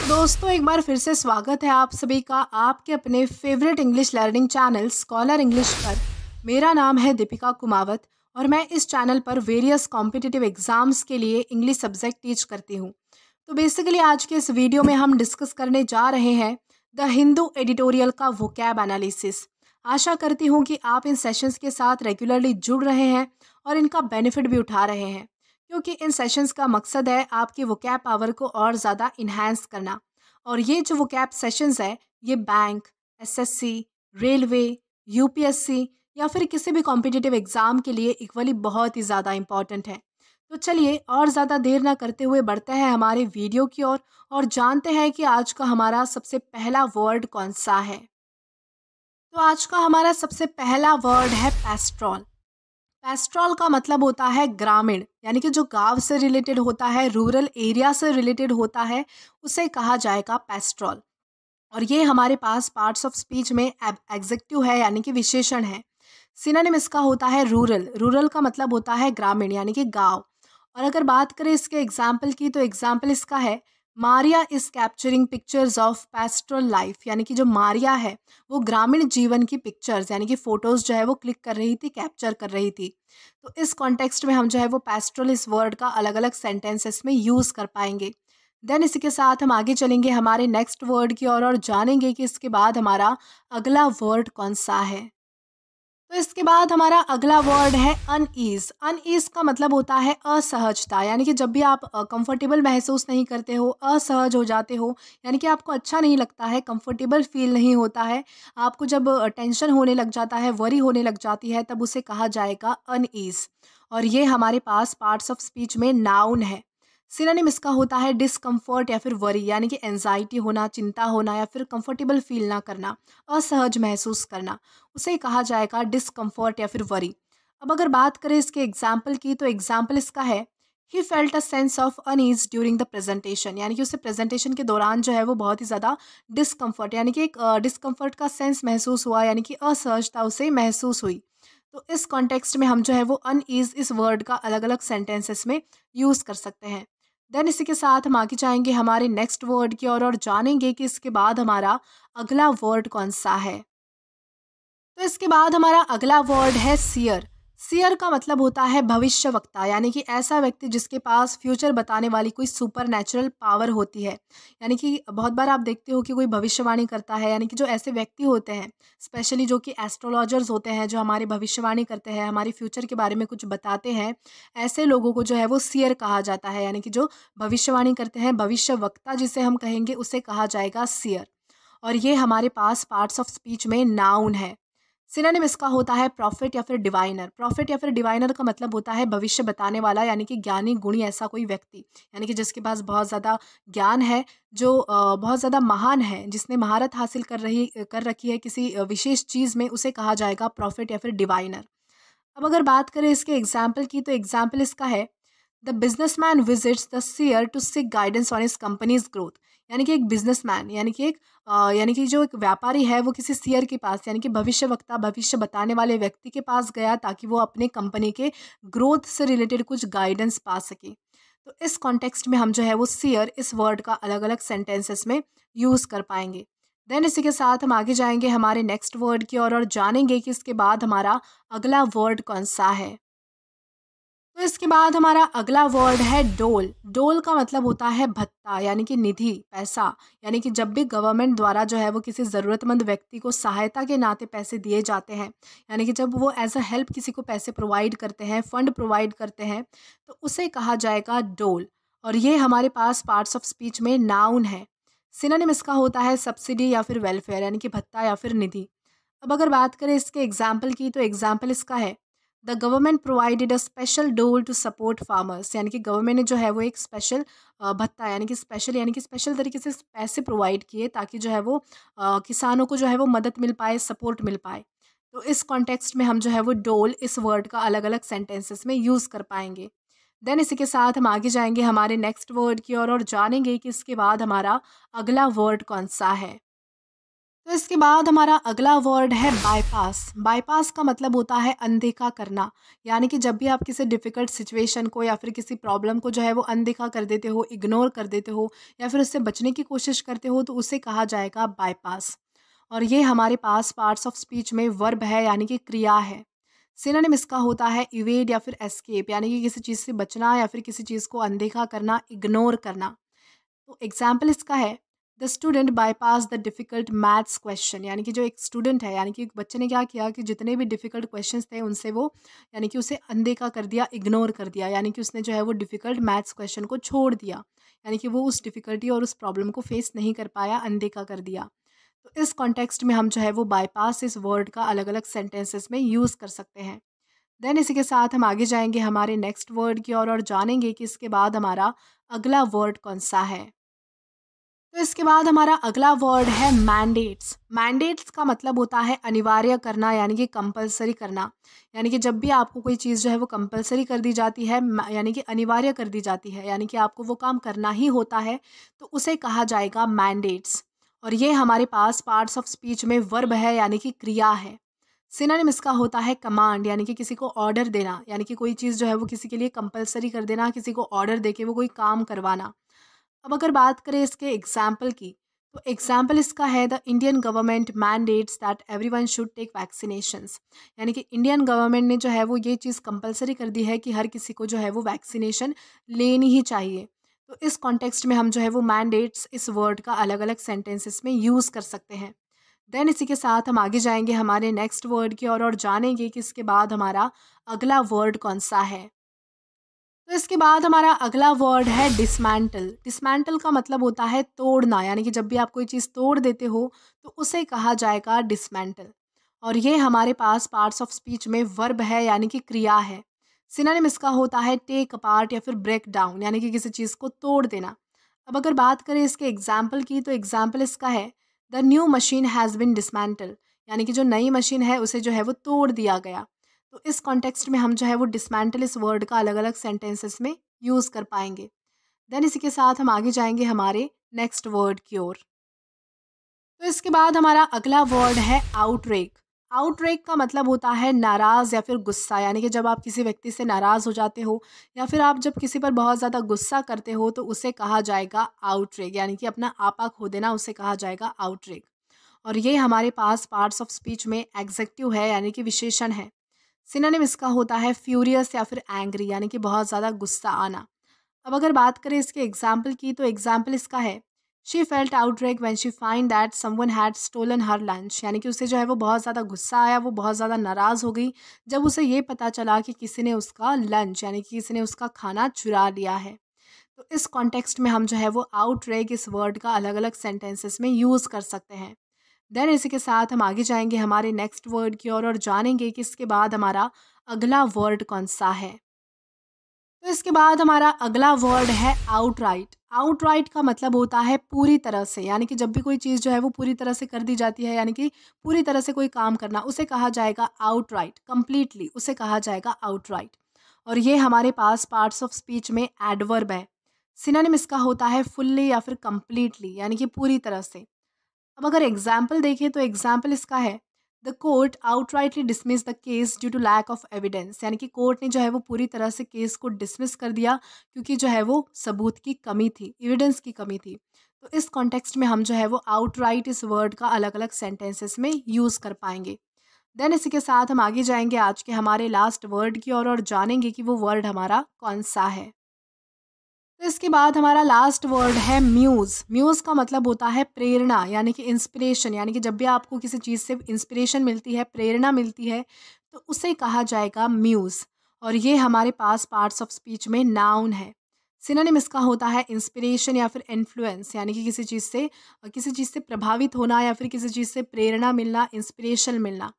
दोस्तों एक बार फिर से स्वागत है आप सभी का आपके अपने favourite English learning channel scholar English पर। मेरा नाम है दीपिका कुमावत और मैं इस चैनल पर वेरियस कॉम्पिटिटिव एग्जाम्स के लिए इंग्लिश सब्जेक्ट टीच करती हूँ। तो बेसिकली आज के इस वीडियो में हम डिस्कस करने जा रहे हैं द हिंदू एडिटोरियल का वोकैब एनालिसिस। आशा करती हूँ कि आप इन सेशंस के साथ रेगुलरली जुड़ रहे हैं और इनका बेनिफिट भी उठा रहे हैं, क्योंकि इन सेशंस का मकसद है आपकी वोकैब पावर को और ज़्यादा इन्हांस करना। और ये जो वोकैब सेशंस है ये बैंक, एसएससी, रेलवे, यूपीएससी या फिर किसी भी कॉम्पिटिटिव एग्ज़ाम के लिए इक्वली बहुत ही ज़्यादा इम्पॉर्टेंट है। तो चलिए और ज़्यादा देर ना करते हुए बढ़ते हैं हमारे वीडियो की ओर और जानते हैं कि आज का हमारा सबसे पहला वर्ड कौन सा है। तो आज का हमारा सबसे पहला वर्ड है पेस्ट्रॉल। पेस्ट्रॉल का मतलब होता है ग्रामीण, यानी कि जो गांव से रिलेटेड होता है, रूरल एरिया से रिलेटेड होता है, उसे कहा जाएगा पेस्ट्रॉल। और ये हमारे पास पार्ट्स ऑफ स्पीच में एग्जेक्टिव है, यानी कि विशेषण है। सिनोनिम इसका होता है रूरल। रूरल का मतलब होता है ग्रामीण, यानी कि गांव। और अगर बात करें इसके एग्जाम्पल की, तो एग्जाम्पल इसका है Maria is capturing pictures of पेस्ट्रल life, यानी कि जो मारिया है वो ग्रामीण जीवन की पिक्चर्स यानी कि फोटोज जो है वो क्लिक कर रही थी, कैप्चर कर रही थी। तो इस कॉन्टेक्स्ट में हम जो है वो पेस्ट्रल इस वर्ड का अलग अलग सेंटेंसेस में यूज़ कर पाएंगे। देन इसी के साथ हम आगे चलेंगे हमारे नेक्स्ट वर्ड की ओर और जानेंगे कि इसके बाद हमारा अगला वर्ड कौन सा है। तो इसके बाद हमारा अगला वर्ड है अनईज। अनईज का मतलब होता है असहजता, यानी कि जब भी आप कंफर्टेबल महसूस नहीं करते हो, असहज हो जाते हो, यानी कि आपको अच्छा नहीं लगता है, कंफर्टेबल फील नहीं होता है, आपको जब टेंशन होने लग जाता है, वरी होने लग जाती है, तब उसे कहा जाएगा अनईज। और ये हमारे पास पार्ट्स ऑफ स्पीच में नाउन है। सिनोनिम इसका होता है डिसकम्फर्ट या फिर वरी, यानी कि एंजाइटी होना, चिंता होना या फिर कंफर्टेबल फील ना करना, असहज महसूस करना, उसे कहा जाएगा डिसकम्फर्ट या फिर वरी। अब अगर बात करें इसके एग्जाम्पल की, तो एग्जाम्पल इसका है he felt a sense of unease during the presentation, यानी कि उसे प्रेजेंटेशन के दौरान जो है वो बहुत ही ज़्यादा डिसकम्फर्ट यानी कि एक डिसकम्फर्ट का सेंस महसूस हुआ, यानी कि असहजता उसे महसूस हुई। तो इस कॉन्टेक्स्ट में हम जो है वो अनईज इस वर्ड का अलग अलग सेंटेंसेस में यूज़ कर सकते हैं। देन इसी के साथ हम आगे जाएंगे हमारे नेक्स्ट वर्ड की ओर और जानेंगे कि इसके बाद हमारा अगला वर्ड कौन सा है। तो इसके बाद हमारा अगला वर्ड है सियर। सियर का मतलब होता है भविष्यवक्ता, यानी कि ऐसा व्यक्ति जिसके पास फ्यूचर बताने वाली कोई सुपर नेचुरल पावर होती है। यानी कि बहुत बार आप देखते हो कि कोई भविष्यवाणी करता है, यानी कि जो ऐसे व्यक्ति होते हैं, स्पेशली जो कि एस्ट्रोलॉजर्स होते हैं, जो हमारी भविष्यवाणी करते हैं, हमारे फ्यूचर के बारे में कुछ बताते हैं, ऐसे लोगों को जो है वो सियर कहा जाता है, यानी कि जो भविष्यवाणी करते हैं, भविष्यवक्ता जिसे हम कहेंगे, उसे कहा जाएगा सियर। और ये हमारे पास पार्ट्स ऑफ स्पीच में नाउन है। सिनोनिम इसका होता है प्रॉफिट या फिर डिवाइनर। प्रॉफिट या फिर डिवाइनर का मतलब होता है भविष्य बताने वाला, यानी कि ज्ञानी गुणी ऐसा कोई व्यक्ति, यानी कि जिसके पास बहुत ज़्यादा ज्ञान है, जो बहुत ज़्यादा महान है, जिसने महारत हासिल कर रखी है किसी विशेष चीज़ में, उसे कहा जाएगा प्रॉफिट या फिर डिवाइनर। अब अगर बात करें इसके एग्जाम्पल की, तो एग्जाम्पल इसका है the businessman visits the seer to seek guidance on his company's growth, यानी कि एक बिजनेसमैन यानी कि जो एक व्यापारी है वो किसी सीयर के पास, यानी कि भविष्यवक्ता, भविष्य बताने वाले व्यक्ति के पास गया ताकि वो अपने कंपनी के ग्रोथ से रिलेटेड कुछ गाइडेंस पा सके। तो इस कॉन्टेक्स्ट में हम जो है वो सीयर इस वर्ड का अलग अलग सेंटेंसेस में यूज़ कर पाएंगे। देन इसी के साथ हम आगे जाएंगे हमारे नेक्स्ट वर्ड की ओर और जानेंगे कि इसके बाद हमारा अगला वर्ड कौन सा है। तो इसके बाद हमारा अगला वर्ड है डोल। डोल का मतलब होता है भत्ता, यानी कि निधि, पैसा। यानी कि जब भी गवर्नमेंट द्वारा जो है वो किसी ज़रूरतमंद व्यक्ति को सहायता के नाते पैसे दिए जाते हैं, यानी कि जब वो एज अ हेल्प किसी को पैसे प्रोवाइड करते हैं, फंड प्रोवाइड करते हैं, तो उसे कहा जाएगा डोल। और ये हमारे पास पार्ट्स ऑफ स्पीच में नाउन है। सिनोनिम इसका होता है सब्सिडी या फिर वेलफेयर, यानी कि भत्ता या फिर निधि। अब अगर बात करें इसके एग्जाम्पल की, तो एग्जाम्पल इसका है the government provided a special डोल टू सपोर्ट फार्मर्स, यानी कि गवर्नमेंट ने जो है वो एक स्पेशल भत्ता यानी कि स्पेशल तरीके से पैसे प्रोवाइड किए ताकि जो है वो किसानों को जो है वो मदद मिल पाए, सपोर्ट मिल पाए। तो इस कॉन्टेक्स्ट में हम जो है वो डोल इस वर्ड का अलग अलग सेंटेंसेस में यूज़ कर पाएंगे। देन इसी के साथ हम आगे जाएंगे हमारे नेक्स्ट वर्ड की ओर और जानेंगे कि इसके बाद हमारा अगला वर्ड कौन सा है। तो इसके बाद हमारा अगला वर्ड है बाईपास। बाईपास का मतलब होता है अनदेखा करना, यानी कि जब भी आप किसी डिफ़िकल्ट सिचुएशन को या फिर किसी प्रॉब्लम को जो है वो अनदेखा कर देते हो, इग्नोर कर देते हो या फिर उससे बचने की कोशिश करते हो, तो उसे कहा जाएगा बाईपास। और ये हमारे पास पार्ट्स ऑफ स्पीच में वर्ब है, यानी कि क्रिया है। सिनोनिम इसका होता है इवेड या फिर एस्केप, यानी कि किसी चीज़ से बचना या फिर किसी चीज़ को अनदेखा करना, इग्नोर करना। तो एग्जाम्पल इसका है the student bypass the difficult maths question, यानी कि जो एक स्टूडेंट है, यानी कि एक बच्चे ने क्या किया कि जितने भी डिफ़िकल्ट क्वेश्चंस थे उनसे वो, यानी कि उसे अनदेखा कर दिया, इग्नोर कर दिया, यानी कि उसने जो है वो डिफ़िकल्ट मैथ्स क्वेश्चन को छोड़ दिया, यानी कि वो उस डिफ़िकल्टी और उस प्रॉब्लम को फेस नहीं कर पाया, अनदेखा कर दिया। तो इस कॉन्टेक्स्ट में हम जो है वो बाईपास इस वर्ड का अलग अलग सेंटेंसेस में यूज़ कर सकते हैं। देन इसी के साथ हम आगे जाएंगे हमारे नेक्स्ट वर्ड की ओर और जानेंगे कि इसके बाद हमारा अगला वर्ड कौन सा है। तो इसके बाद हमारा अगला वर्ड है मैंडेट्स। मैंडेट्स का मतलब होता है अनिवार्य करना, यानी कि कंपलसरी करना। यानी कि जब भी आपको कोई चीज़ जो है वो कंपलसरी कर दी जाती है, यानी कि अनिवार्य कर दी जाती है, यानी कि आपको वो काम करना ही होता है, तो उसे कहा जाएगा मैंडेट्स। और ये हमारे पास पार्ट्स ऑफ स्पीच में वर्ब है, यानी कि क्रिया है। सिनोनिम इसका होता है कमांड, यानी कि किसी को ऑर्डर देना, यानी कि कोई चीज़ जो है वो किसी के लिए कंपलसरी कर देना, किसी को ऑर्डर देके वो कोई काम करवाना। अब अगर बात करें इसके एग्जाम्पल की, तो एग्जाम्पल इसका है the Indian government mandates that everyone should take vaccinations, यानी कि इंडियन गवर्नमेंट ने जो है वो ये चीज़ कंपलसरी कर दी है कि हर किसी को जो है वो वैक्सीनेशन लेनी ही चाहिए। तो इस कॉन्टेक्स्ट में हम जो है वो मैंडेट्स इस वर्ड का अलग अलग सेंटेंसेस में यूज़ कर सकते हैं। देन इसी के साथ हम आगे जाएंगे हमारे नेक्स्ट वर्ड की ओर और जानेंगे कि इसके बाद हमारा अगला वर्ड कौन सा है। तो इसके बाद हमारा अगला वर्ड है डिसमैंटल। डिसमैंटल का मतलब होता है तोड़ना, यानी कि जब भी आप कोई चीज़ तोड़ देते हो तो उसे कहा जाएगा डिसमैंटल। और ये हमारे पास पार्ट्स ऑफ स्पीच में वर्ब है, यानी कि क्रिया है। सिनोनिम इसका होता है टेक अपार्ट या फिर ब्रेक डाउन, यानी कि किसी चीज़ को तोड़ देना। अब अगर बात करें इसके एग्जाम्पल की, तो एग्जाम्पल इसका है the new machine has been dismantle, यानी कि जो नई मशीन है उसे जो है वो तोड़ दिया गया। तो इस कॉन्टेक्स्ट में हम जो है वो डिसमैंटल इस वर्ड का अलग अलग सेंटेंसेस में यूज़ कर पाएंगे। देन इसी के साथ हम आगे जाएंगे हमारे नेक्स्ट वर्ड की ओर। तो इसके बाद हमारा अगला वर्ड है आउटरेक। आउटरेक का मतलब होता है नाराज़ या फिर गुस्सा, यानी कि जब आप किसी व्यक्ति से नाराज़ हो जाते हो या फिर आप जब किसी पर बहुत ज़्यादा गुस्सा करते हो तो उसे कहा जाएगा आउटरेक, यानी कि अपना आपा खो देना, उसे कहा जाएगा आउटरेक। और ये हमारे पास पार्ट्स ऑफ स्पीच में एग्जेक्टिव है, यानी कि विशेषण है। सिनोनिम इसका होता है फ्यूरियस या फिर एंग्री, यानी कि बहुत ज़्यादा गुस्सा आना। अब अगर बात करें इसके एग्जाम्पल की, तो एग्जाम्पल इसका है she felt outrage when she find that someone had stolen her lunch, यानी कि उसे जो है वो बहुत ज़्यादा गुस्सा आया, वो बहुत ज़्यादा नाराज़ हो गई जब उसे ये पता चला कि किसी ने उसका लंच, यानी कि किसी ने उसका खाना चुरा लिया है। तो इस कॉन्टेक्स्ट में हम जो है वो आउटरेक इस वर्ड का अलग अलग सेंटेंसेस में यूज़ कर सकते हैं। देन इसी के साथ हम आगे जाएंगे हमारे नेक्स्ट वर्ड की ओर और जानेंगे कि इसके बाद हमारा अगला वर्ड कौन सा है। तो इसके बाद हमारा अगला वर्ड है आउटराइट। आउटराइट का मतलब होता है पूरी तरह से, यानी कि जब भी कोई चीज़ जो है वो पूरी तरह से कर दी जाती है, यानी कि पूरी तरह से कोई काम करना, उसे कहा जाएगा आउटराइट। कंप्लीटली उसे कहा जाएगा आउटराइट। और ये हमारे पास पार्ट्स ऑफ स्पीच में एडवर्ब है। सिनोनिम इसका होता है फुल्ली या फिर कंप्लीटली, यानी कि पूरी तरह से। अब अगर एग्जाम्पल देखें, तो एग्जाम्पल इसका है the court outrightly dismiss the case due to lack of evidence, यानी कि कोर्ट ने जो है वो पूरी तरह से केस को डिसमिस कर दिया क्योंकि जो है वो सबूत की कमी थी, एविडेंस की कमी थी। तो इस कॉन्टेक्स्ट में हम जो है वो आउटराइट इस वर्ड का अलग अलग सेंटेंसेस में यूज़ कर पाएंगे। देन इसी के साथ हम आगे जाएंगे आज के हमारे लास्ट वर्ड की ओर और जानेंगे कि वो वर्ड हमारा कौन सा है। तो इसके बाद हमारा लास्ट वर्ड है म्यूज़। म्यूज़ का मतलब होता है प्रेरणा, यानी कि इंस्पिरेशन, यानी कि जब भी आपको किसी चीज़ से इंस्पिरेशन मिलती है, प्रेरणा मिलती है, तो उसे कहा जाएगा म्यूज़। और ये हमारे पास पार्ट्स ऑफ स्पीच में नाउन है। सिनोनिम इसका होता है इंस्पिरेशन या फिर इन्फ्लुएंस, यानी कि किसी चीज़ से प्रभावित होना या फिर किसी चीज़ से प्रेरणा मिलना, इंस्पिरेशन मिलना।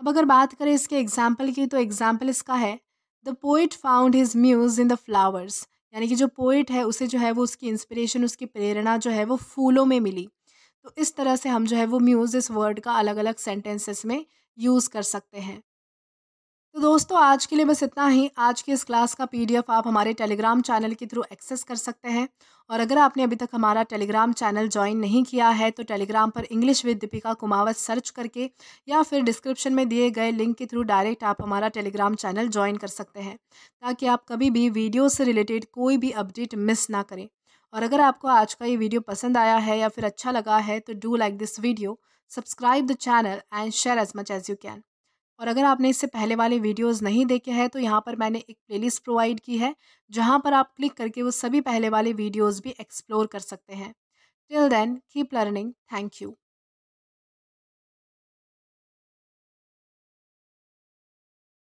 अब अगर बात करें इसके एग्जाम्पल की, तो एग्जाम्पल इसका है the poet found his muse in the flowers, यानी कि जो पोइट है उसे जो है वो उसकी इंस्पिरेशन, उसकी प्रेरणा जो है वो फूलों में मिली। तो इस तरह से हम जो है वो म्यूज़ इस वर्ड का अलग अलग सेंटेंसेस में यूज़ कर सकते हैं। तो दोस्तों आज के लिए बस इतना ही। आज की इस क्लास का पीडीएफ आप हमारे टेलीग्राम चैनल के थ्रू एक्सेस कर सकते हैं। और अगर आपने अभी तक हमारा टेलीग्राम चैनल ज्वाइन नहीं किया है तो टेलीग्राम पर English with Deepika Kumawat search करके या फिर डिस्क्रिप्शन में दिए गए लिंक के थ्रू डायरेक्ट आप हमारा टेलीग्राम चैनल ज्वाइन कर सकते हैं, ताकि आप कभी भी वीडियो से रिलेटेड कोई भी अपडेट मिस ना करें। और अगर आपको आज का ये वीडियो पसंद आया है या फिर अच्छा लगा है तो do like this video, subscribe the channel and share as much as you can. और अगर आपने इससे पहले वाले वीडियोस नहीं देखे हैं तो यहाँ पर मैंने एक प्लेलिस्ट प्रोवाइड की है, जहाँ पर आप क्लिक करके वो सभी पहले वाले वीडियोस भी एक्सप्लोर कर सकते हैं। Till then keep learning. Thank you.